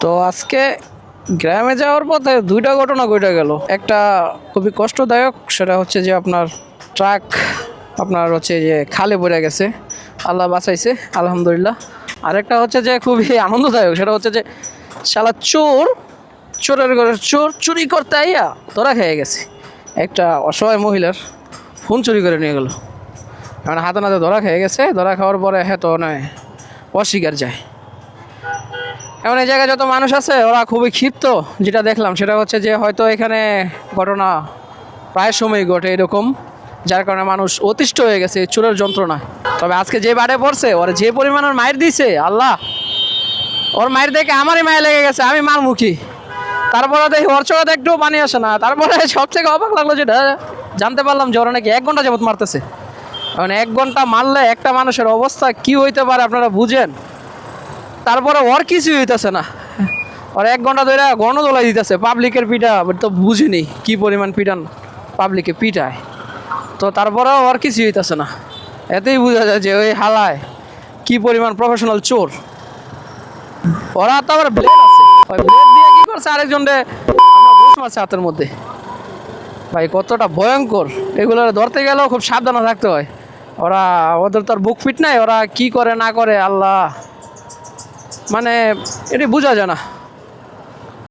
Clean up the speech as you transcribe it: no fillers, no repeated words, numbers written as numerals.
তো আজকে গ্রামে যাওয়ার পথে দুইটা ঘটনা ঘটে গেল। একটা খুবই কষ্টদায়ক, সেটা হচ্ছে যে আপনার ট্রাক আপনার হচ্ছে যে খালে পড়ে গেছে, আল্লাহ বাঁচাইছে আলহামদুলিল্লাহ। আরেকটা হচ্ছে যে খুবই আনন্দদায়ক, সেটা হচ্ছে যে শালা চোরের ঘরে চোর চুরি করতে আইয়া ধরা খেয়ে গেছে। একটা অসহায় মহিলার ফোন চুরি করে নিয়ে গেল, মানে হাতে নাতে ধরা খেয়ে গেছে। ধরা খাওয়ার পরে হ্যাঁ তো নয় অস্বীকার যায়। এমন এই জায়গায় যত মানুষ আছে ওরা খুবই ক্ষিপ্ত। যেটা দেখলাম সেটা হচ্ছে যে হয়তো এখানে ঘটনা প্রায় সময় ঘটে এরকম, যার কারণে মানুষ অতিষ্ঠ হয়ে গেছে চোরের যন্ত্রণায়। তবে আজকে যে বাড়ে পড়ছে ওর যে পরিমাণ ওর মায়ের দিছে আল্লাহ, ওর মায়ের দেখে আমারই মায়ের লেগে গেছে, আমি মারমুখী। তারপরে দেখি ওর চোখে একটুও পানি আসে না। তারপরে সবথেকে অবাক লাগলো যেটা জানতে পারলাম যে ওরা নাকি 1 ঘন্টা যাবত মারতেছে। কারণ 1 ঘন্টা মারলে একটা মানুষের অবস্থা কি হইতে পারে আপনারা বুঝেন। তারপরে ওর কিছুই হইতেছে না, ওর 1 ঘন্টা ধরে গণদোলাই দিতেছে। পাবলিকের পিঠা তো বুঝিনি কি পরিমাণ পিটান পাবলিকে পিঠায়, তো তারপরেও ওর কিছুই হইতেছে না। এতেই বোঝা যায় যে ওই হালায় কি পরিমাণ প্রফেশনাল চোর। ওরা তো আবার ব্লেড আছে, ওই ব্লেড দিয়ে কি করছে আরেকজনরে আপনার বস মারছে হাতের মধ্যে। ভাই কতটা ভয়ঙ্কর, এগুলো ধরতে গেলেও খুব সাবধানে থাকতে হয়। ওদের তো আর বুক ফিট নাই, ওরা কি করে না করে আল্লাহ, মানে এটি বোঝা যায় না।